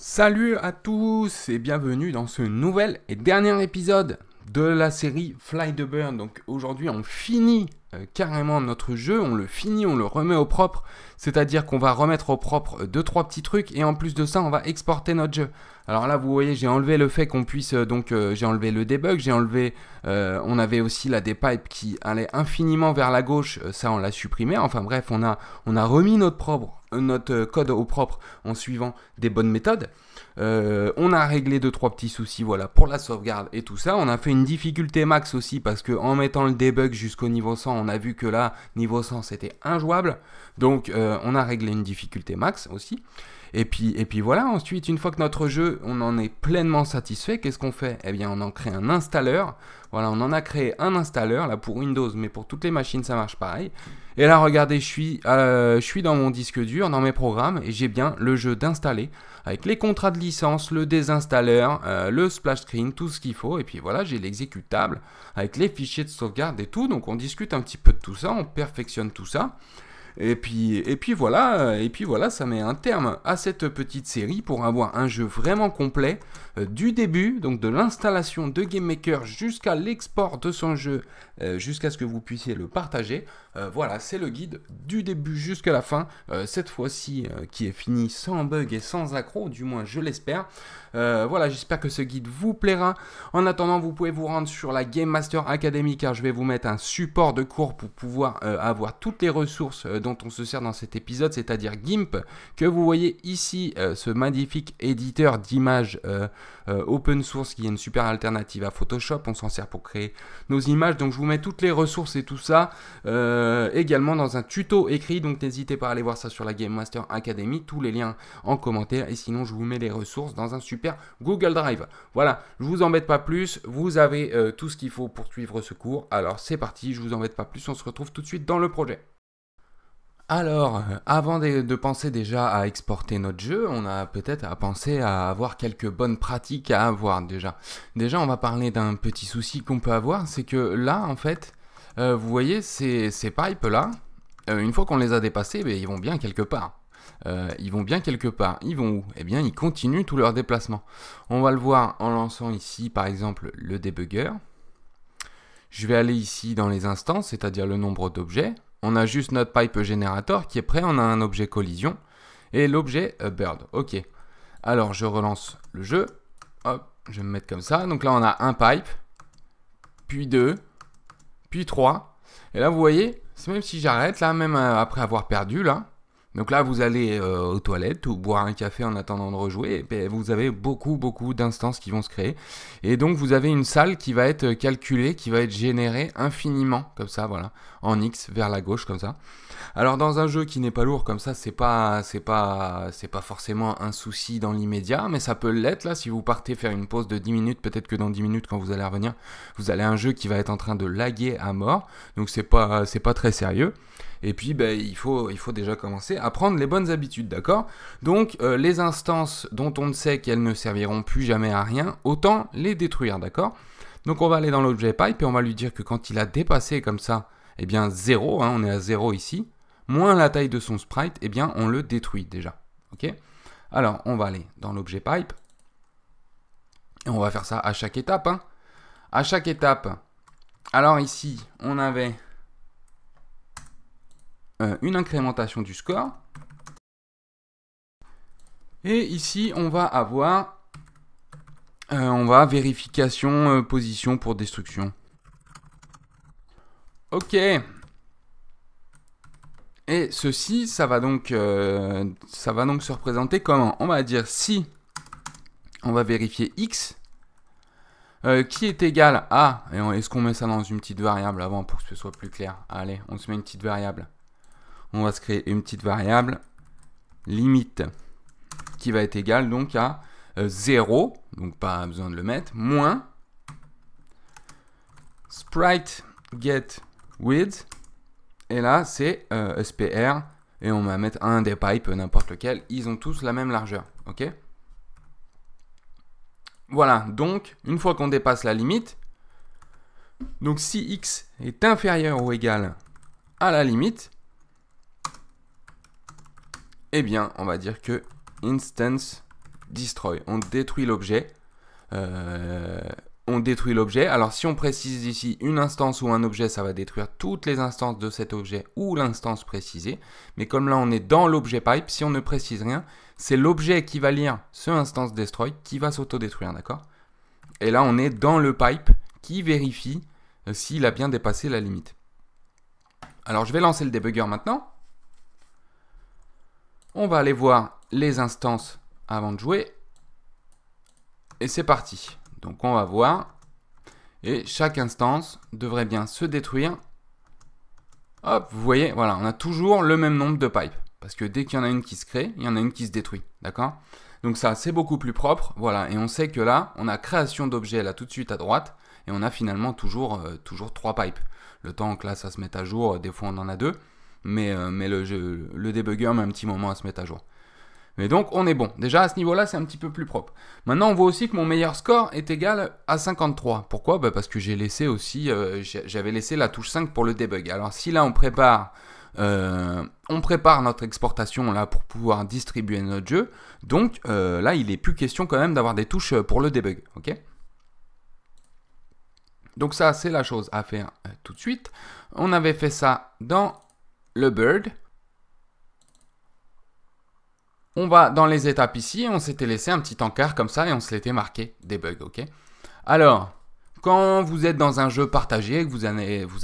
Salut à tous et bienvenue dans ce nouvel et dernier épisode de la série Fly the Bird. Donc aujourd'hui on finit carrément notre jeu, on le finit, on le remet au propre, c'est-à-dire qu'on va remettre au propre 2-3 petits trucs et en plus de ça on va exporter notre jeu. Alors là vous voyez j'ai enlevé le fait qu'on puisse j'ai enlevé le debug, j'ai enlevé on avait aussi là des pipes qui allaient infiniment vers la gauche, ça on l'a supprimé, enfin bref on a remis notre code au propre en suivant des bonnes méthodes. On a réglé 2-3 petits soucis voilà, pour la sauvegarde et tout ça. On a fait une difficulté max aussi parce que en mettant le debug jusqu'au niveau 100, on a vu que là, niveau 100, c'était injouable. Donc on a réglé une difficulté max aussi. Et puis voilà, ensuite, une fois que notre jeu, on en est pleinement satisfait, qu'est-ce qu'on fait? Eh bien, on en crée un installeur. Voilà, on en a créé un installeur, là, pour Windows, mais pour toutes les machines, ça marche pareil. Et là, regardez, je suis dans mon disque dur, dans mes programmes, et j'ai bien le jeu d'installer, avec les contrats de licence, le désinstalleur, le splash screen, tout ce qu'il faut. Et puis voilà, j'ai l'exécutable, avec les fichiers de sauvegarde et tout. Donc, on discute un petit peu de tout ça, on perfectionne tout ça. Et puis voilà, ça met un terme à cette petite série pour avoir un jeu vraiment complet du début, donc de l'installation de GameMaker jusqu'à l'export de son jeu, jusqu'à ce que vous puissiez le partager. Voilà, c'est le guide du début jusqu'à la fin, cette fois-ci qui est fini sans bug et sans accroc, du moins je l'espère. Voilà, j'espère que ce guide vous plaira. En attendant, vous pouvez vous rendre sur la Game Master Academy car je vais vous mettre un support de cours pour pouvoir avoir toutes les ressources dont on se sert dans cet épisode, c'est-à-dire GIMP, que vous voyez ici, ce magnifique éditeur d'images open source qui est une super alternative à Photoshop. On s'en sert pour créer nos images, donc je vous mets toutes les ressources et tout ça également dans un tuto écrit, donc n'hésitez pas à aller voir ça sur la Game Master Academy, tous les liens en commentaire, et sinon je vous mets les ressources dans un super Google Drive. Voilà, je vous embête pas plus, vous avez tout ce qu'il faut pour suivre ce cours, alors c'est parti, je vous embête pas plus, on se retrouve tout de suite dans le projet. Alors, avant de penser déjà à exporter notre jeu, on a peut-être à penser à avoir quelques bonnes pratiques à avoir déjà. Déjà, on va parler d'un petit souci qu'on peut avoir, c'est que là, en fait, vous voyez, ces pipes-là, une fois qu'on les a dépassés, ils vont bien quelque part. Ils vont bien quelque part. Ils vont où? Eh bien, ils continuent tout leur déplacement. On va le voir en lançant ici, par exemple, le debugger. Je vais aller ici dans les instances, c'est-à-dire le nombre d'objets. On a juste notre pipe générateur qui est prêt. On a un objet collision et l'objet bird. Ok. Alors, je relance le jeu. Hop, je vais me mettre comme ça. Donc là, on a un pipe, puis 2, puis 3. Et là, vous voyez, c'est même si j'arrête, là, même après avoir perdu, là. Donc là, vous allez aux toilettes ou boire un café en attendant de rejouer. Et vous avez beaucoup d'instances qui vont se créer. Et donc, vous avez une salle qui va être calculée, qui va être générée infiniment, comme ça, voilà, en X vers la gauche, comme ça. Alors, dans un jeu qui n'est pas lourd, comme ça, c'est pas forcément un souci dans l'immédiat, mais ça peut l'être, là, si vous partez faire une pause de 10 minutes, peut-être que dans 10 minutes, quand vous allez revenir, vous allez un jeu qui va être en train de laguer à mort. Donc, c'est pas très sérieux. Et puis, il faut déjà commencer à prendre les bonnes habitudes, d'accord? Donc, les instances dont on sait qu'elles ne serviront plus jamais à rien, autant les détruire, d'accord? Donc, on va aller dans l'objet pipe et on va lui dire que quand il a dépassé comme ça, eh bien 0, on est à 0 ici, moins la taille de son sprite, eh bien on le détruit déjà, ok? Alors, on va aller dans l'objet pipe et on va faire ça à chaque étape, hein. À chaque étape, alors ici, on avait une incrémentation du score. Et ici, on va avoir vérification position pour destruction. Ok. Et ceci, ça va donc se représenter comment? On va dire si on va vérifier x qui est égal à, et est-ce qu'on met ça dans une petite variable avant pour que ce soit plus clair? Allez, on se met une petite variable. On va se créer une petite variable limite qui va être égale donc à 0, donc pas besoin de le mettre, moins sprite get width, et là c'est SPR, et on va mettre un des pipes, n'importe lequel, ils ont tous la même largeur, ok? Voilà, donc une fois qu'on dépasse la limite, donc si x est inférieur ou égal à la limite, eh bien, on va dire que instance destroy. On détruit l'objet. On détruit l'objet. Alors si on précise ici une instance ou un objet, ça va détruire toutes les instances de cet objet ou l'instance précisée. Mais comme là on est dans l'objet pipe, si on ne précise rien, c'est l'objet qui va lire ce instance destroy qui va s'auto-détruire, d'accord? Et là on est dans le pipe qui vérifie s'il a bien dépassé la limite. Alors je vais lancer le debugger maintenant. On va aller voir les instances avant de jouer. Et c'est parti. Donc on va voir. Et chaque instance devrait bien se détruire. Hop, vous voyez, voilà, on a toujours le même nombre de pipes. Parce que dès qu'il y en a une qui se crée, il y en a une qui se détruit. D'accord? Donc ça, c'est beaucoup plus propre. Voilà, et on sait que là, on a création d'objets là tout de suite à droite. Et on a finalement toujours 3 pipes. Le temps que là, ça se mette à jour, des fois on en a 2. Mais le debugger met un petit moment à se mettre à jour. Mais donc, on est bon. Déjà, à ce niveau-là, c'est un petit peu plus propre. Maintenant, on voit aussi que mon meilleur score est égal à 53. Pourquoi? Parce que j'ai laissé aussi, j'avais laissé la touche 5 pour le debug. Alors, si là, on prépare notre exportation là pour pouvoir distribuer notre jeu, donc là, il n'est plus question quand même d'avoir des touches pour le debug. Ok? Donc ça, c'est la chose à faire tout de suite. On avait fait ça dans le Bird. On va dans les étapes ici, on s'était laissé un petit encart comme ça et on se l'était marqué debug, ok? Alors, quand vous êtes dans un jeu partagé, que vous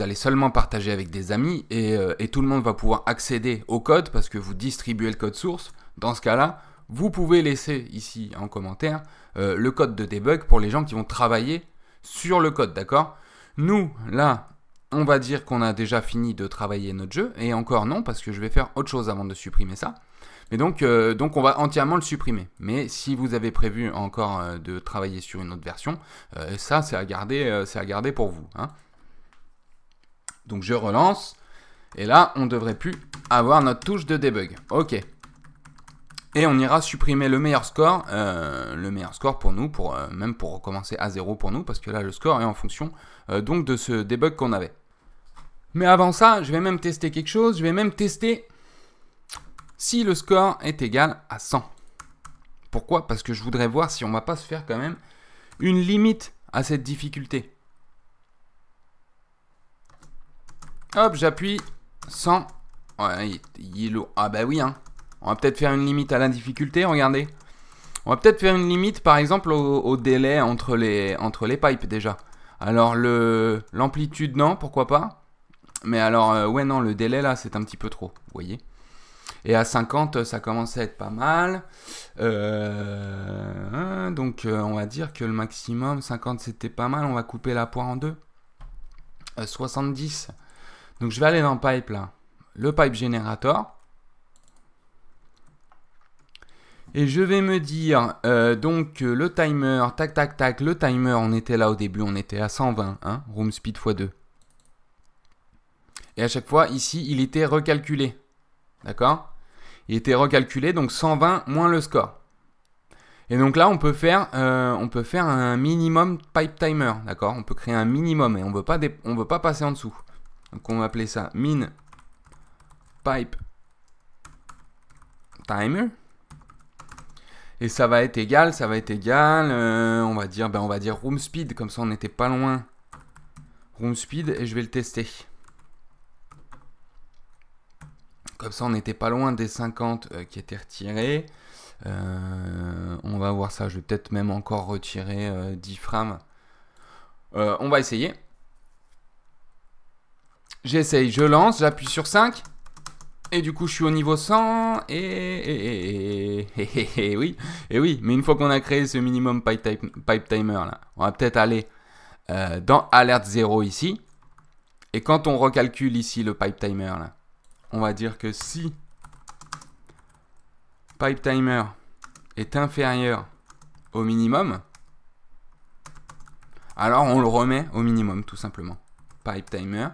allez seulement partager avec des amis et tout le monde va pouvoir accéder au code parce que vous distribuez le code source, dans ce cas-là, vous pouvez laisser ici en commentaire le code de debug pour les gens qui vont travailler sur le code, d'accord? Nous, là, on va dire qu'on a déjà fini de travailler notre jeu et encore non parce que je vais faire autre chose avant de supprimer ça. Mais donc on va entièrement le supprimer. Mais si vous avez prévu encore de travailler sur une autre version, ça c'est à garder pour vous. Hein. Donc je relance. Et là, on ne devrait plus avoir notre touche de debug. Ok. Et on ira supprimer le meilleur score pour nous, même pour recommencer à 0 pour nous, parce que là le score est en fonction donc de ce debug qu'on avait. Mais avant ça, je vais même tester quelque chose. Je vais même tester si le score est égal à 100. Pourquoi? Parce que je voudrais voir si on ne va pas se faire quand même une limite à cette difficulté. Hop, j'appuie 100. Ouais, il est lourd. Ah bah oui, hein. On va peut-être faire une limite à la difficulté, regardez. On va peut-être faire une limite, par exemple, au délai entre les pipes déjà. Alors, l'amplitude, non, pourquoi pas. Mais alors, ouais, non, le délai, là, c'est un petit peu trop, vous voyez. Et à 50, ça commence à être pas mal. Donc, on va dire que le maximum, 50, c'était pas mal. On va couper la poire en deux. 70. Donc, je vais aller dans le pipe, là. Le pipe générateur. Et je vais me dire, donc, le timer, tac, tac, tac. Le timer, on était là au début, on était à 120, hein, room speed x2. Et à chaque fois, ici, il était recalculé. D'accord? Il était recalculé, donc 120 moins le score. Et donc là, on peut faire un minimum pipe timer, d'accord? On peut créer un minimum et on veut pas passer en dessous. Donc on va appeler ça min pipe timer. Et ça va être égal, on va dire room speed, comme ça on n'était pas loin. Room speed, et je vais le tester. Comme ça, on n'était pas loin des 50 qui étaient retirés. On va voir ça. Je vais peut-être même encore retirer 10 frames. On va essayer. J'essaye, je lance, j'appuie sur 5. Et du coup, je suis au niveau 100. Et oui, mais une fois qu'on a créé ce minimum pipe timer, là, on va peut-être aller dans alerte 0 ici. Et quand on recalcule ici le pipe timer, là, on va dire que si pipe timer est inférieur au minimum, alors on le remet au minimum tout simplement. Pipe timer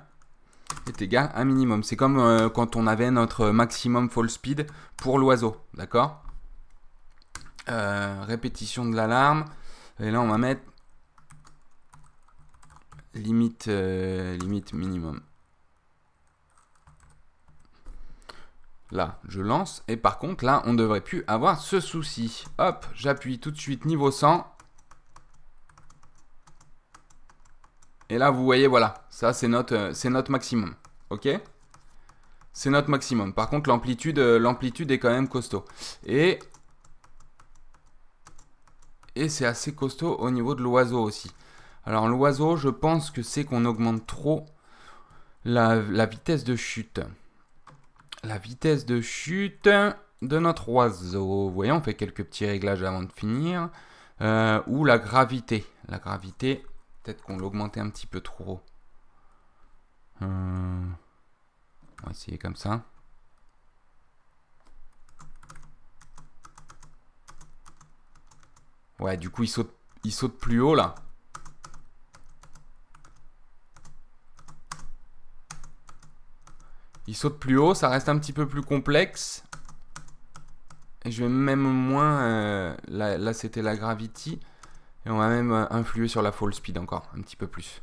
est égal à minimum. C'est comme quand on avait notre maximum fall speed pour l'oiseau, d'accord? Répétition de l'alarme. Et là on va mettre limite minimum. Là, je lance. Et par contre, là, on ne devrait plus avoir ce souci. Hop, j'appuie tout de suite niveau 100. Et là, vous voyez, voilà. Ça, c'est notre maximum. OK? C'est notre maximum. Par contre, l'amplitude est quand même costaud. Et c'est assez costaud au niveau de l'oiseau aussi. Alors, l'oiseau, je pense que c'est qu'on augmente trop la vitesse de chute. La vitesse de chute de notre oiseau. Vous voyez, on fait quelques petits réglages avant de finir. Ou la gravité. La gravité, peut-être qu'on l'augmentait un petit peu trop. On va essayer comme ça. Ouais, du coup, il saute plus haut, là. Il saute plus haut, ça reste un petit peu plus complexe. Et je vais même moins... là c'était la gravity. Et on va même influer sur la fall speed encore, un petit peu plus.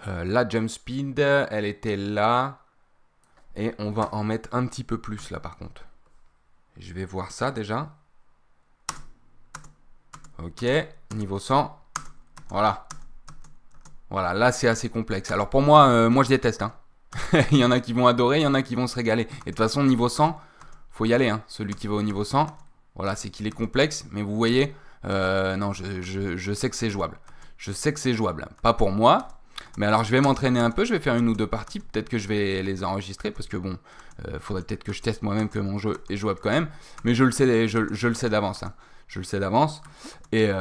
La jump speed, elle était là. Et on va en mettre un petit peu plus là par contre. Je vais voir ça déjà. Ok, niveau 100. Voilà. Voilà, là c'est assez complexe. Alors pour moi, moi je déteste. Hein. Il y en a qui vont adorer, il y en a qui vont se régaler. Et de toute façon, niveau 100, faut y aller. Hein. Celui qui va au niveau 100, voilà, c'est qu'il est complexe. Mais vous voyez, non, je sais que c'est jouable. Je sais que c'est jouable. Pas pour moi. Mais alors, je vais m'entraîner un peu. Je vais faire une ou deux parties. Peut-être que je vais les enregistrer. Parce que bon, faudrait peut-être que je teste moi-même que mon jeu est jouable quand même. Mais je le sais, je le sais d'avance. Hein. Je le sais d'avance. Et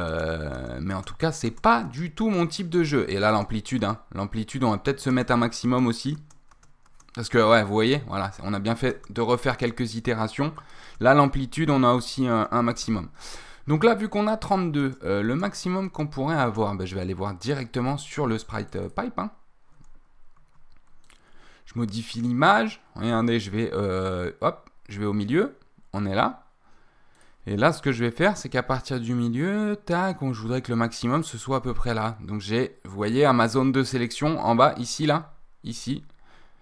mais en tout cas, c'est pas du tout mon type de jeu. Et là, l'amplitude, hein. L'amplitude, on va peut-être se mettre un maximum aussi. Parce que, ouais, vous voyez, voilà, on a bien fait de refaire quelques itérations. Là, l'amplitude, on a aussi un maximum. Donc là, vu qu'on a 32, le maximum qu'on pourrait avoir, ben, je vais aller voir directement sur le sprite pipe. Hein. Je modifie l'image. Regardez, je vais, hop, je vais au milieu. On est là. Et là, ce que je vais faire, c'est qu'à partir du milieu, tac, je voudrais que le maximum, ce soit à peu près là. Donc j'ai, vous voyez, à ma zone de sélection, en bas, ici, là, ici.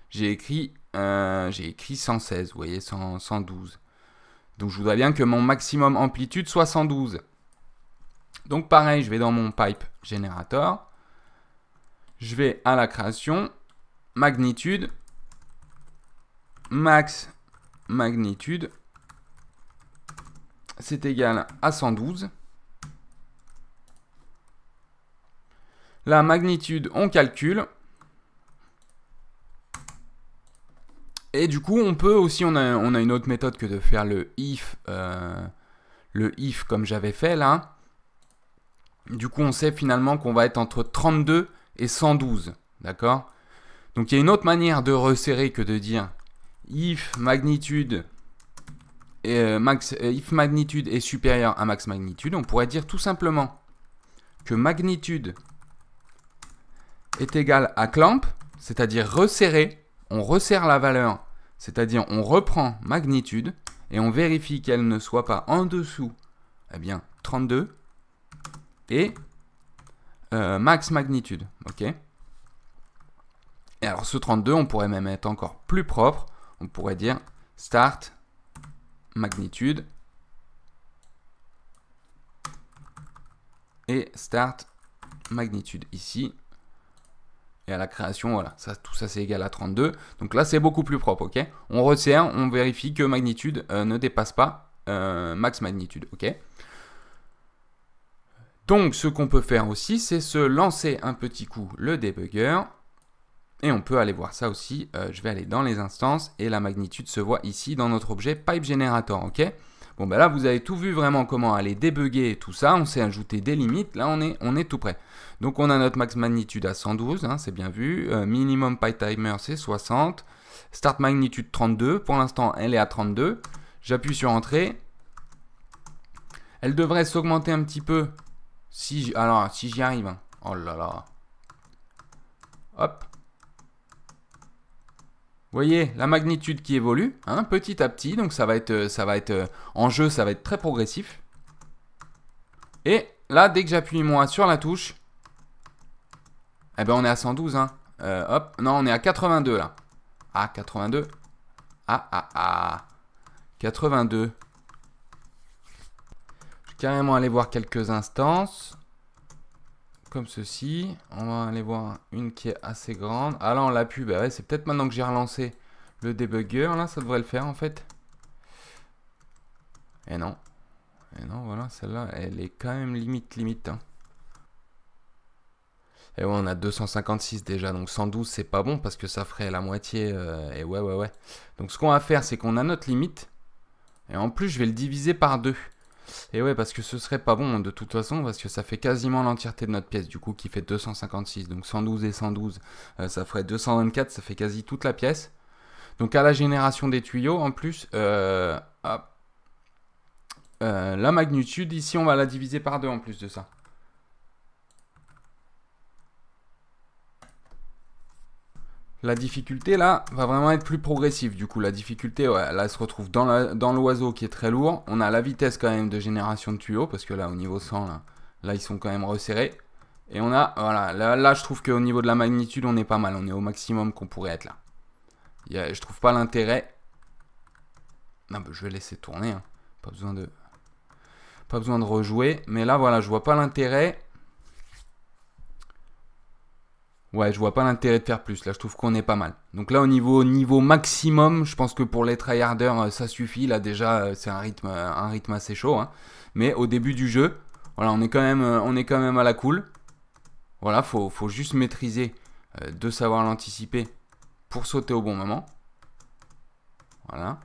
J'ai écrit 116, vous voyez, 112. Donc je voudrais bien que mon maximum amplitude soit 112. Donc pareil, je vais dans mon pipe générateur. Je vais à la création, magnitude, max magnitude, c'est égal à 112. La magnitude, on calcule. Et du coup, on peut aussi, on a une autre méthode que de faire le if comme j'avais fait là. Du coup, on sait finalement qu'on va être entre 32 et 112, d'accord? Donc, il y a une autre manière de resserrer que de dire if magnitude if magnitude est supérieur à max magnitude. On pourrait dire tout simplement que magnitude est égal à clamp, c'est-à-dire resserrer. On resserre la valeur, c'est-à-dire on reprend magnitude et on vérifie qu'elle ne soit pas en dessous, eh bien 32 et max magnitude, ok. Et alors ce 32, on pourrait même être encore plus propre, on pourrait dire start magnitude et start magnitude ici. Et à la création, voilà, ça, tout ça c'est égal à 32. Donc là, c'est beaucoup plus propre, ok? On resserre, on vérifie que magnitude ne dépasse pas max magnitude, ok? Donc, ce qu'on peut faire aussi, c'est se lancer un petit coup le debugger. Et on peut aller voir ça aussi. Je vais aller dans les instances et la magnitude se voit ici dans notre objet pipe generator, ok? Bon, ben là, vous avez tout vu vraiment comment aller débugger et tout ça. On s'est ajouté des limites. Là, on est tout prêt. Donc, on a notre max magnitude à 112, hein, c'est bien vu. Minimum pipe timer, c'est 60. Start magnitude 32. Pour l'instant, elle est à 32. J'appuie sur Entrée. Elle devrait s'augmenter un petit peu. Alors, si j'y arrive. Hein. Oh là là. Hop. Vous voyez la magnitude qui évolue, hein, petit à petit, donc ça va être en jeu, ça va être très progressif. Et là, dès que j'appuie moi sur la touche, eh ben on est à 112, hein. Hop, non, on est à 82 là. Ah, 82. Ah. 82. Je vais carrément aller voir quelques instances. Comme ceci. On va aller voir une qui est assez grande. Ah là, on l'a pu. Bah ouais, c'est peut-être maintenant que j'ai relancé le debugger. Là, ça devrait le faire en fait. Et non. Et non, voilà, celle-là, elle est quand même limite. Hein. Et ouais, on a 256 déjà, donc 112, c'est pas bon parce que ça ferait la moitié. Et ouais. Donc ce qu'on va faire, c'est qu'on a notre limite. Et en plus, je vais le diviser par 2. Et ouais, parce que ce serait pas bon de toute façon, parce que ça fait quasiment l'entièreté de notre pièce, du coup, qui fait 256. Donc 112 et 112, ça ferait 224, ça fait quasi toute la pièce. Donc à la génération des tuyaux, en plus, hop. La magnitude, ici, on va la diviser par 2 en plus de ça. La difficulté, là, va vraiment être plus progressive. Du coup, la difficulté, ouais, là, elle se retrouve dans l'oiseau qui est très lourd. On a la vitesse quand même de génération de tuyaux, parce que là, au niveau 100, là ils sont quand même resserrés. Et on a, voilà, là je trouve qu'au niveau de la magnitude, on est pas mal. On est au maximum qu'on pourrait être là. Je trouve pas l'intérêt. Non, bah, je vais laisser tourner. Hein. Pas besoin de rejouer. Mais là, voilà, je vois pas l'intérêt. Ouais, je vois pas l'intérêt de faire plus. Là, je trouve qu'on est pas mal. Donc là, au niveau maximum, je pense que pour les tryharders, ça suffit. Là, déjà, c'est un rythme assez chaud. Hein. Mais au début du jeu, voilà, on est quand même à la cool. Voilà, faut juste maîtriser de savoir l'anticiper pour sauter au bon moment. Voilà.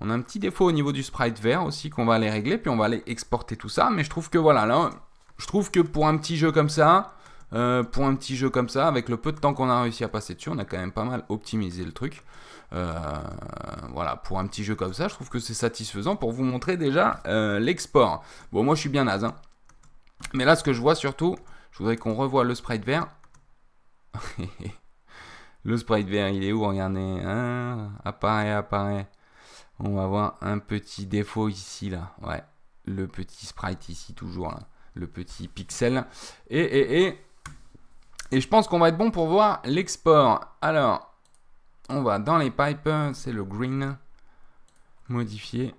On a un petit défaut au niveau du sprite vert aussi qu'on va aller régler. Puis on va aller exporter tout ça. Mais je trouve que voilà, là, je trouve que pour un petit jeu comme ça... avec le peu de temps qu'on a réussi à passer dessus, on a quand même pas mal optimisé le truc. Voilà, pour un petit jeu comme ça, je trouve que c'est satisfaisant pour vous montrer déjà l'export. Bon, moi je suis bien naze, hein. Mais là, ce que je vois surtout, je voudrais qu'on revoie le sprite vert. Le sprite vert, il est où? Regardez, hein, apparaît. On va voir un petit défaut ici, là. Ouais, le petit sprite ici, toujours, là. Le petit pixel. Et je pense qu'on va être bon pour voir l'export. Alors, on va dans les pipes, c'est le green. Modifier.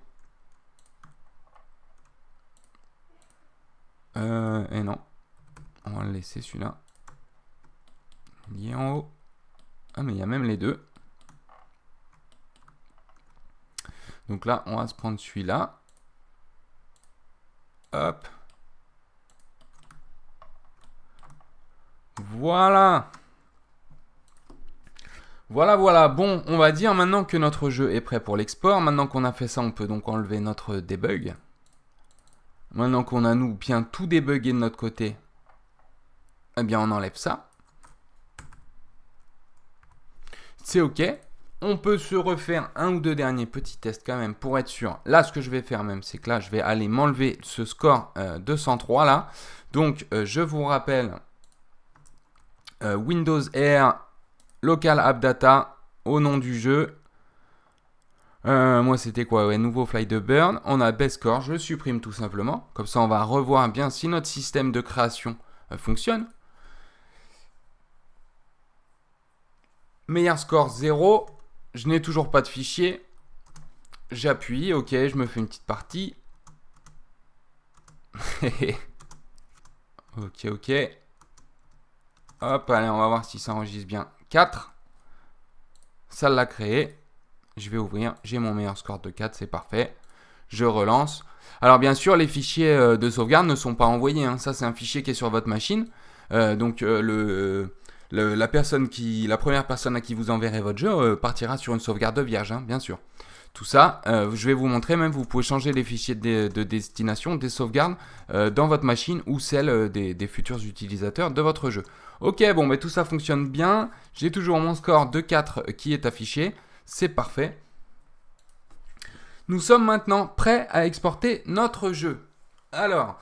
Et non. On va le laisser celui-là. Il est en haut. Ah, mais il y a même les deux. Donc là, on va se prendre celui-là. Hop. Voilà. Voilà. Bon, on va dire maintenant que notre jeu est prêt pour l'export. Maintenant qu'on a fait ça, on peut donc enlever notre debug. Maintenant qu'on a nous bien tout débugué de notre côté, eh bien on enlève ça. C'est OK. On peut se refaire un ou deux derniers petits tests quand même pour être sûr. Là, ce que je vais faire même, c'est que là, je vais aller m'enlever ce score 203 là. Donc, je vous rappelle, Windows R, Local App Data, au nom du jeu. Moi, c'était quoi? Ouais, nouveau Fly the Bird. On a Best Score, je le supprime tout simplement. Comme ça, on va revoir bien si notre système de création fonctionne. Meilleur score 0. Je n'ai toujours pas de fichier. J'appuie, ok, je me fais une petite partie. Ok. Hop, allez, on va voir si ça enregistre bien. 4. Ça l'a créé. Je vais ouvrir. J'ai mon meilleur score de 4, c'est parfait. Je relance. Alors, bien sûr, les fichiers de sauvegarde ne sont pas envoyés. Hein. Ça, c'est un fichier qui est sur votre machine. Donc, la première personne à qui vous enverrez votre jeu partira sur une sauvegarde vierge, hein, bien sûr. Tout ça, je vais vous montrer même, vous pouvez changer les fichiers de destination, des sauvegardes dans votre machine ou celles des futurs utilisateurs de votre jeu. Ok, bon, mais tout ça fonctionne bien. J'ai toujours mon score de 4 qui est affiché. C'est parfait. Nous sommes maintenant prêts à exporter notre jeu. Alors,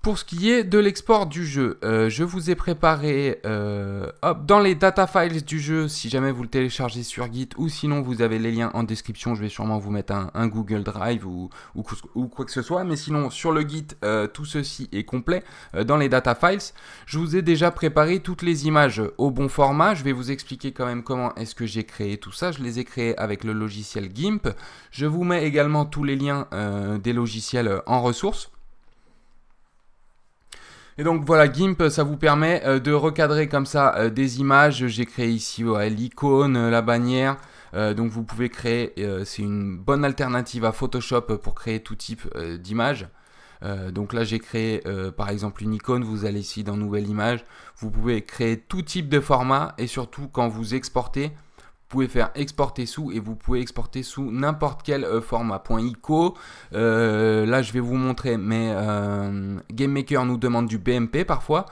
Pour ce qui est de l'export du jeu, je vous ai préparé dans les data files du jeu, si jamais vous le téléchargez sur Git, ou sinon vous avez les liens en description, je vais sûrement vous mettre un Google Drive ou quoi que ce soit, mais sinon sur le Git, tout ceci est complet. Dans les data files, je vous ai déjà préparé toutes les images au bon format, je vais vous expliquer quand même comment est-ce que j'ai créé tout ça, je les ai créés avec le logiciel GIMP, je vous mets également tous les liens des logiciels en ressources. Et donc voilà, GIMP, ça vous permet de recadrer comme ça des images. J'ai créé ici l'icône, la bannière. Donc vous pouvez créer, c'est une bonne alternative à Photoshop pour créer tout type d'images. Donc là j'ai créé par exemple une icône, vous allez ici dans nouvelle image. Vous pouvez créer tout type de format et surtout quand vous exportez, vous pouvez faire exporter sous et vous pouvez exporter sous n'importe quel format. .ico, là je vais vous montrer, mais GameMaker nous demande du BMP parfois.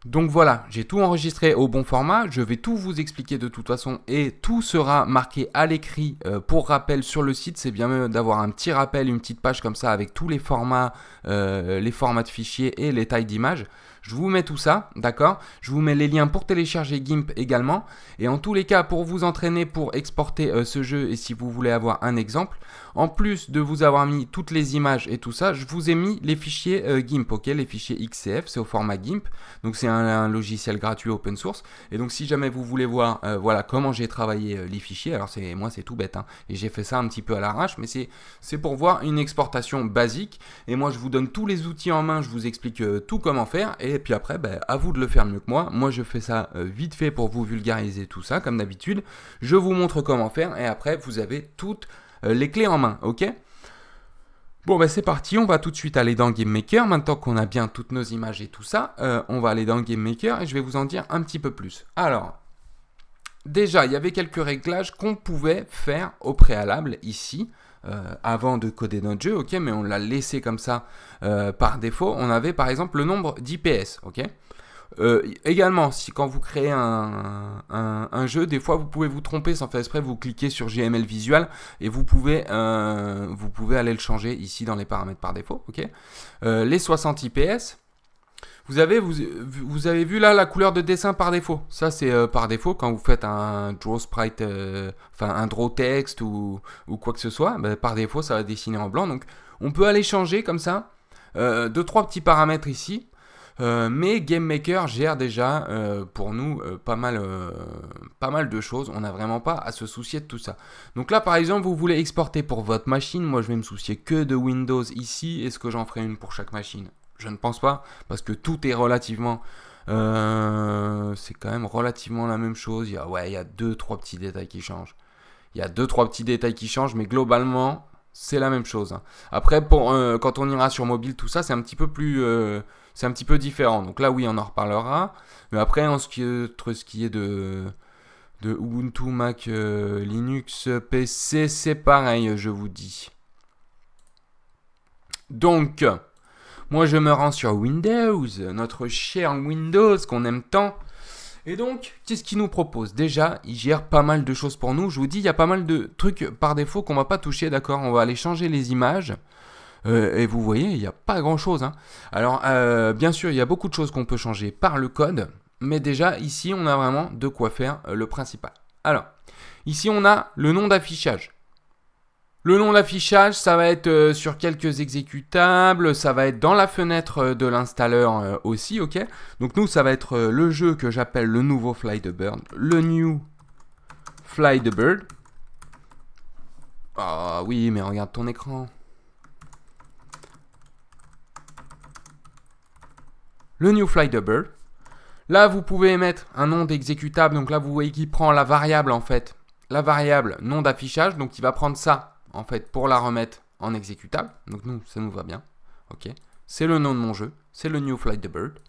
Donc voilà, j'ai tout enregistré au bon format, je vais tout vous expliquer de toute façon et tout sera marqué à l'écrit pour rappel sur le site. C'est bien mieux d'avoir un petit rappel, une petite page comme ça avec tous les formats de fichiers et les tailles d'images. Je vous mets tout ça, d'accord? Je vous mets les liens pour télécharger GIMP également. Et en tous les cas, pour vous entraîner, pour exporter ce jeu et si vous voulez avoir un exemple, en plus de vous avoir mis toutes les images et tout ça, je vous ai mis les fichiers GIMP, ok? Les fichiers XCF, c'est au format GIMP. Donc c'est un logiciel gratuit open source. Et donc si jamais vous voulez voir voilà, comment j'ai travaillé les fichiers, alors moi c'est tout bête, hein, et j'ai fait ça un petit peu à l'arrache, mais c'est pour voir une exportation basique. Et moi je vous donne tous les outils en main, je vous explique tout comment faire. Et puis après, à vous de le faire mieux que moi. Moi je fais ça vite fait pour vous vulgariser tout ça, comme d'habitude. Je vous montre comment faire et après vous avez toutes les clés en main, ok? Bon c'est parti, on va tout de suite aller dans GameMaker. Maintenant qu'on a bien toutes nos images et tout ça, on va aller dans GameMaker et je vais vous en dire un petit peu plus. Alors, déjà, il y avait quelques réglages qu'on pouvait faire au préalable ici, avant de coder notre jeu, ok? Mais on l'a laissé comme ça par défaut. On avait par exemple le nombre d'IPS, ok? Également, si quand vous créez un jeu, des fois vous pouvez vous tromper sans faire exprès, vous cliquez sur GML Visual et vous pouvez aller le changer ici dans les paramètres par défaut, ok? Les 60 IPS, vous avez vu là la couleur de dessin par défaut. Ça c'est par défaut quand vous faites un draw sprite, un draw text ou quoi que ce soit, par défaut ça va dessiner en blanc. Donc on peut aller changer comme ça 2-3 petits paramètres ici. Mais GameMaker gère déjà pour nous pas mal de choses. On n'a vraiment pas à se soucier de tout ça. Donc là par exemple vous voulez exporter pour votre machine. Moi je vais me soucier que de Windows ici. Est-ce que j'en ferai une pour chaque machine? Je ne pense pas parce que tout est relativement... c'est quand même relativement la même chose. Il y a 2-3 petits détails qui changent. Mais globalement c'est la même chose. Après quand on ira sur mobile tout ça c'est un petit peu plus... c'est un petit peu différent. Donc là, oui, on en reparlera. Mais après, ce qui est de Ubuntu, Mac, Linux, PC, c'est pareil, je vous dis. Donc, moi, je me rends sur Windows, notre cher Windows qu'on aime tant. Et donc, qu'est-ce qu'il nous propose? Déjà, il gère pas mal de choses pour nous. Je vous dis, il y a pas mal de trucs par défaut qu'on va pas toucher, d'accord? On va aller changer les images. Et vous voyez, il n'y a pas grand chose. Hein. Alors, bien sûr, il y a beaucoup de choses qu'on peut changer par le code. Mais déjà, ici, on a vraiment de quoi faire le principal. Alors, ici, on a le nom d'affichage. Le nom d'affichage, ça va être sur quelques exécutables. Ça va être dans la fenêtre de l'installeur aussi, ok? Donc, nous, ça va être le jeu que j'appelle le nouveau Fly the Bird. Le New Fly the Bird. Ah oui, mais regarde ton écran. Le New Fly the Bird. Là, vous pouvez mettre un nom d'exécutable. Donc là, vous voyez qu'il prend la variable, en fait. La variable nom d'affichage. Donc, il va prendre ça, en fait, pour la remettre en exécutable. Donc, nous, ça nous va bien. Ok. C'est le nom de mon jeu. C'est le New Fly the Bird.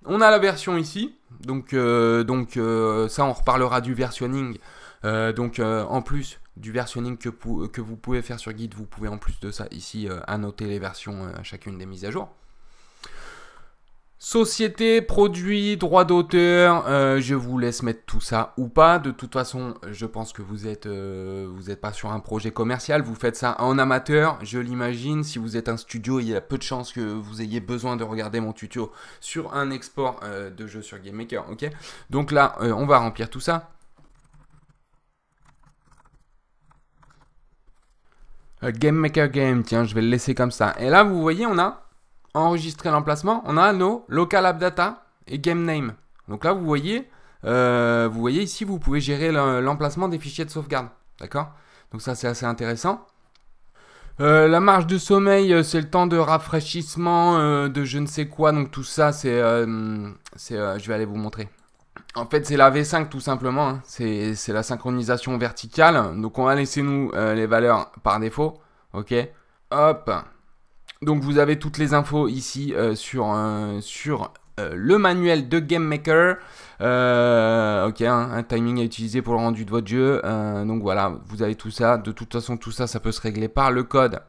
On a la version ici. Donc ça, on reparlera du versionning. En plus du versionning que vous pouvez faire sur Git, vous pouvez en plus de ça, ici, annoter les versions à chacune des mises à jour. Société, produit, droit d'auteur, je vous laisse mettre tout ça ou pas. De toute façon, je pense que vous êtes pas sur un projet commercial, vous faites ça en amateur, je l'imagine. Si vous êtes un studio, il y a peu de chances que vous ayez besoin de regarder mon tuto sur un export de jeu sur GameMaker, ok? Donc là, on va remplir tout ça. GameMaker Game, tiens, je vais le laisser comme ça. Et là, vous voyez, on a enregistrer l'emplacement, on a nos local app data et game name. Donc là, vous voyez ici, vous pouvez gérer l'emplacement des fichiers de sauvegarde. D'accord? Donc ça, c'est assez intéressant. La marge de sommeil, c'est le temps de rafraîchissement de je ne sais quoi. Donc tout ça, je vais aller vous montrer. En fait, c'est la V5 tout simplement. Hein. C'est la synchronisation verticale. Donc on va laisser nous les valeurs par défaut. Ok. Hop. Donc vous avez toutes les infos ici sur le manuel de GameMaker. Ok, un timing à utiliser pour le rendu de votre jeu. Donc voilà, vous avez tout ça. De toute façon, tout ça, ça peut se régler par le code.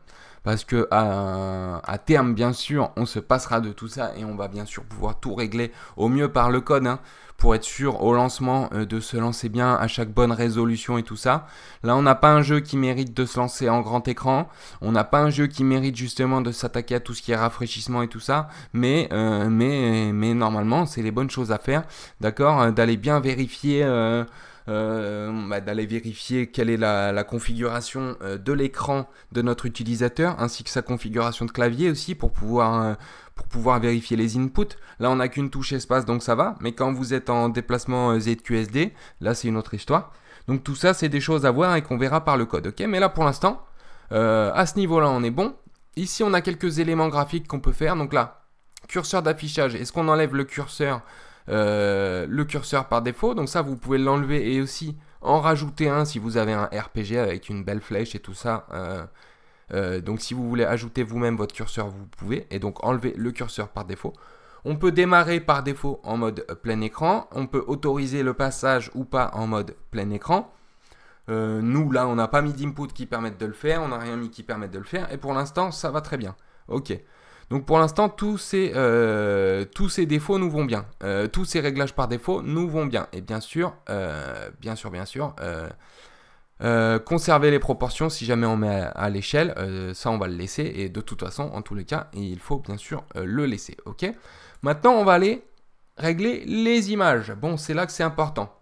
Parce que à terme, bien sûr, on se passera de tout ça et on va bien sûr pouvoir tout régler au mieux par le code. Hein, pour être sûr au lancement de se lancer bien à chaque bonne résolution et tout ça. Là, on n'a pas un jeu qui mérite de se lancer en grand écran. On n'a pas un jeu qui mérite justement de s'attaquer à tout ce qui est rafraîchissement et tout ça. Mais normalement, c'est les bonnes choses à faire. D'accord, d'aller bien vérifier... d'aller vérifier quelle est la configuration de l'écran de notre utilisateur ainsi que sa configuration de clavier aussi pour pouvoir vérifier les inputs. Là on n'a qu'une touche espace donc ça va, mais quand vous êtes en déplacement ZQSD, là c'est une autre histoire. Donc tout ça c'est des choses à voir et qu'on verra par le code, ok? Mais là pour l'instant, à ce niveau là on est bon. Ici on a quelques éléments graphiques qu'on peut faire, donc là, curseur d'affichage, est-ce qu'on enlève le curseur par défaut? Donc ça vous pouvez l'enlever et aussi en rajouter un si vous avez un RPG avec une belle flèche et tout ça. Donc si vous voulez ajouter vous-même votre curseur, vous pouvez, et donc enlever le curseur par défaut. On peut démarrer par défaut en mode plein écran, on peut autoriser le passage ou pas en mode plein écran. Nous là on n'a pas mis d'input qui permettent de le faire, on n'a rien mis qui permettent de le faire, et pour l'instant ça va très bien. Ok. Donc pour l'instant, tous ces défauts nous vont bien. Tous ces réglages par défaut nous vont bien. Et bien sûr, conserver les proportions si jamais on met à l'échelle. Ça, on va le laisser. Et de toute façon, en tous les cas, il faut bien sûr le laisser. Ok. Maintenant, on va aller régler les images. Bon, c'est là que c'est important.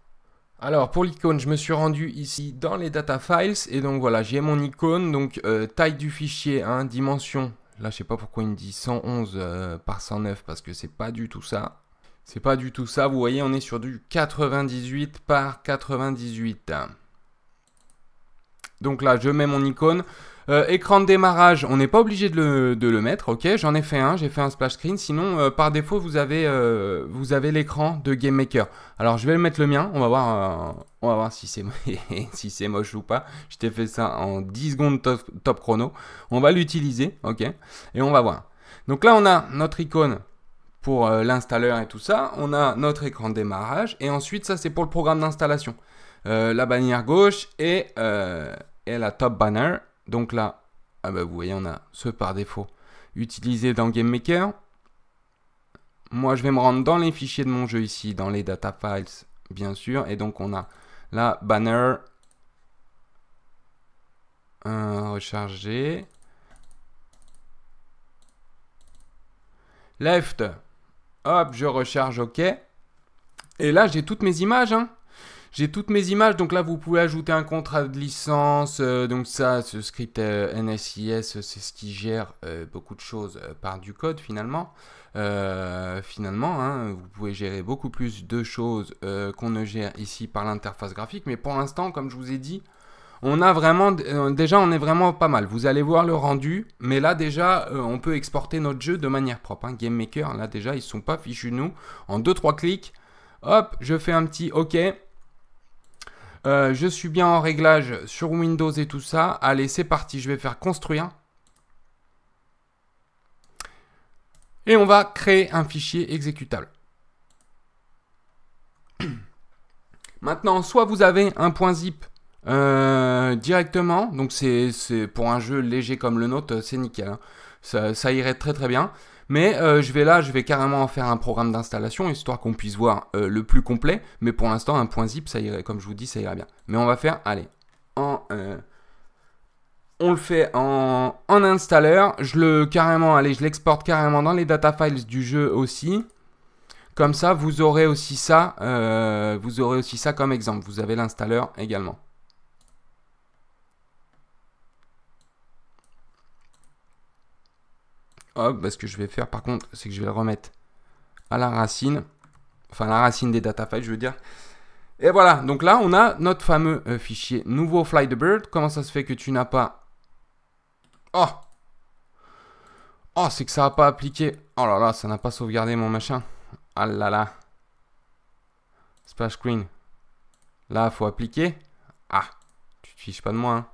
Alors pour l'icône, je me suis rendu ici dans les data files. Et donc voilà, j'ai mon icône. Donc taille du fichier, hein, dimension. Là, je sais pas pourquoi il me dit 111 par 109 parce que c'est pas du tout ça. C'est pas du tout ça. Vous voyez, on est sur du 98 par 98. Donc là, je mets mon icône. Écran de démarrage, on n'est pas obligé de le mettre. Ok, j'en ai fait un. J'ai fait un splash screen. Sinon, par défaut, vous avez l'écran de GameMaker. Alors, je vais le mettre le mien. On va voir si c'est si c'est moche ou pas. Je t'ai fait ça en 10 secondes top chrono. On va l'utiliser. Ok, et on va voir. Donc là, on a notre icône pour l'installeur et tout ça. On a notre écran de démarrage. Et ensuite, ça, c'est pour le programme d'installation. La bannière gauche et la top banner. Donc là, vous voyez, on a ce par défaut utilisé dans GameMaker. Moi, je vais me rendre dans les fichiers de mon jeu ici, dans les data files, bien sûr. Et donc, on a la banner rechargée. Left, hop, je recharge, ok. Et là, j'ai toutes mes images, hein. J'ai toutes mes images, donc là vous pouvez ajouter un contrat de licence, donc ça, ce script NSIS, c'est ce qui gère beaucoup de choses par du code finalement. Hein, vous pouvez gérer beaucoup plus de choses qu'on ne gère ici par l'interface graphique, mais pour l'instant, comme je vous ai dit, on a vraiment, déjà on est vraiment pas mal. Vous allez voir le rendu, mais là déjà on peut exporter notre jeu de manière propre. Hein. GameMaker, là déjà ils ne sont pas fichus de nous. En 2-3 clics, hop, je fais un petit OK. Je suis bien en réglage sur Windows et tout ça. Allez, c'est parti, je vais faire construire. Et on va créer un fichier exécutable. Maintenant, soit vous avez un point zip directement. Donc c'est pour un jeu léger comme le nôtre, c'est nickel. Hein. Ça irait très très bien. Mais je vais carrément en faire un programme d'installation, histoire qu'on puisse voir le plus complet. Mais pour l'instant, un point zip, ça irait, comme je vous dis, ça irait bien. Mais on va faire, allez, on le fait en installeur. Je l'exporte carrément dans les data files du jeu aussi. Comme ça, vous aurez aussi ça comme exemple. Vous avez l'installeur également. Hop, ce que je vais faire par contre, c'est que je vais le remettre à la racine. Enfin, la racine des data files, je veux dire. Et voilà, donc là, on a notre fameux fichier nouveau Fly the Bird. Comment ça se fait que tu n'as pas... Oh, c'est que ça n'a pas appliqué. Oh là là, ça n'a pas sauvegardé mon machin. Ah là là. Splash screen. Là, il faut appliquer. Ah, tu te fiches pas de moi, hein.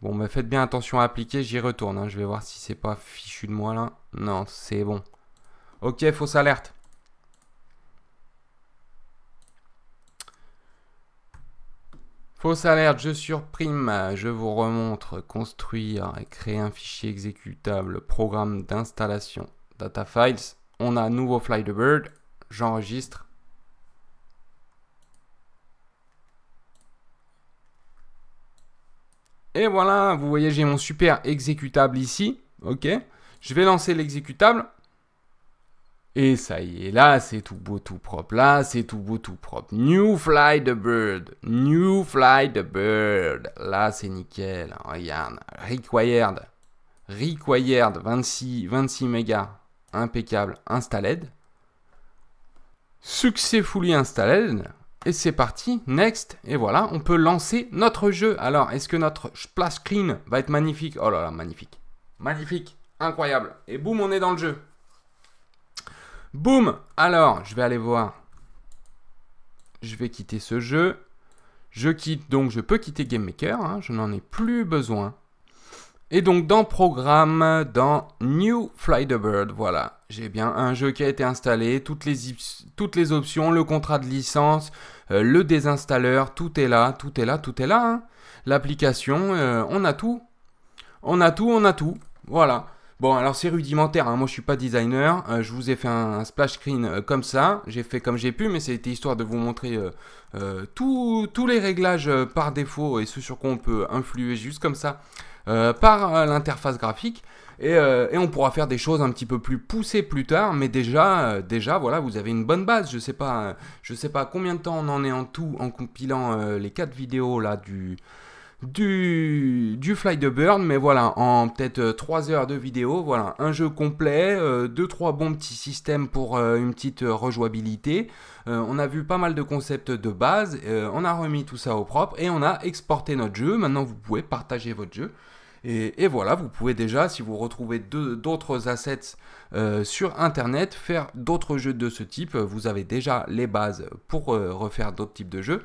Bon, mais faites bien attention à appliquer, j'y retourne, hein. Je vais voir si c'est pas fichu de moi, là. Non, c'est bon. Ok, fausse alerte. Fausse alerte, je surprime, je vous remontre, construire et créer un fichier exécutable, programme d'installation, data files. On a nouveau Fly the Bird, j'enregistre. Et voilà, vous voyez, j'ai mon super exécutable ici, ok. Je vais lancer l'exécutable. Et ça y est, là, c'est tout beau, tout propre. Là, c'est tout beau, tout propre. New Fly the Bird. New Fly the Bird. Là, c'est nickel. Regarde. Required. 26 mégas. Impeccable. Installed. Successfully installed. Et c'est parti. Next. Et voilà, on peut lancer notre jeu. Alors, est-ce que notre splash screen va être magnifique? Oh là là, magnifique. Magnifique. Incroyable. Et boum, on est dans le jeu. Boum. Alors, je vais aller voir. Je vais quitter ce jeu. Je quitte, donc je peux quitter GameMaker. Hein, je n'en ai plus besoin. Et donc, dans Programme, dans New Fly the Bird, voilà. J'ai bien un jeu qui a été installé, toutes les options, le contrat de licence, le désinstalleur, tout est là, tout est là, tout est là. Hein. L'application, on a tout. On a tout. Voilà. Bon, alors c'est rudimentaire, hein. Moi je suis pas designer, je vous ai fait un splash screen comme ça, j'ai fait comme j'ai pu, mais c'était histoire de vous montrer tous les réglages par défaut et ce sur quoi on peut influer juste comme ça par l'interface graphique. Et on pourra faire des choses un petit peu plus poussées plus tard, mais déjà voilà, vous avez une bonne base. Je sais pas combien de temps on en est en tout en compilant les 4 vidéos là du Fly the Bird, mais voilà, en peut-être 3 heures de vidéo, voilà, un jeu complet, 2-3 bons petits systèmes pour une petite rejouabilité. On a vu pas mal de concepts de base, on a remis tout ça au propre et on a exporté notre jeu. Maintenant, vous pouvez partager votre jeu. Et voilà, vous pouvez déjà, si vous retrouvez d'autres assets sur Internet, faire d'autres jeux de ce type. Vous avez déjà les bases pour refaire d'autres types de jeux.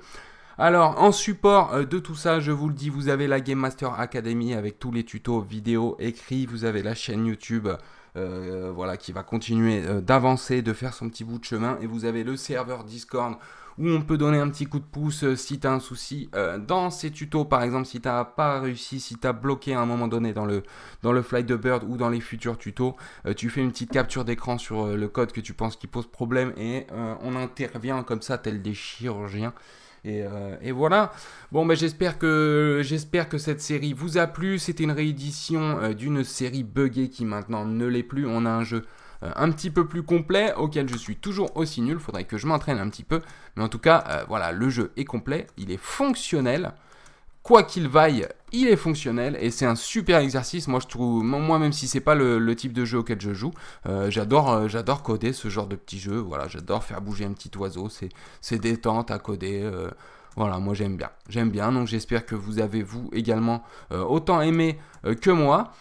Alors, en support de tout ça, je vous le dis, vous avez la Game Master Academy avec tous les tutos vidéo écrits. Vous avez la chaîne YouTube voilà, qui va continuer d'avancer, de faire son petit bout de chemin. Et vous avez le serveur Discord où on peut donner un petit coup de pouce si tu as un souci dans ces tutos. Par exemple, si tu n'as pas réussi, si tu as bloqué à un moment donné dans le Fly the Bird ou dans les futurs tutos, tu fais une petite capture d'écran sur le code que tu penses qui pose problème et on intervient comme ça, tel des chirurgiens. Et voilà. Bon, ben j'espère que cette série vous a plu. C'était une réédition d'une série buggée qui maintenant ne l'est plus. On a un jeu un petit peu plus complet auquel je suis toujours aussi nul. Faudrait que je m'entraîne un petit peu. Mais en tout cas, voilà, le jeu est complet. Il est fonctionnel. Quoi qu'il vaille, il est fonctionnel et c'est un super exercice. Moi, je trouve, moi même si c'est pas le type de jeu auquel je joue, j'adore coder ce genre de petit jeu. Voilà, j'adore faire bouger un petit oiseau. C'est détente à coder. Voilà, moi j'aime bien. Donc j'espère que vous avez vous également autant aimé que moi.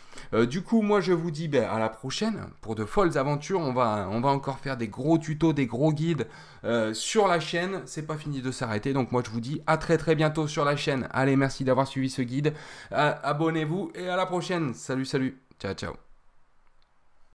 Du coup, moi je vous dis à la prochaine pour de folles aventures. On va encore faire des gros tutos, des gros guides sur la chaîne. C'est pas fini de s'arrêter. Donc moi je vous dis à très très bientôt sur la chaîne. Allez, merci d'avoir suivi ce guide. Abonnez-vous et à la prochaine. Salut. Ciao.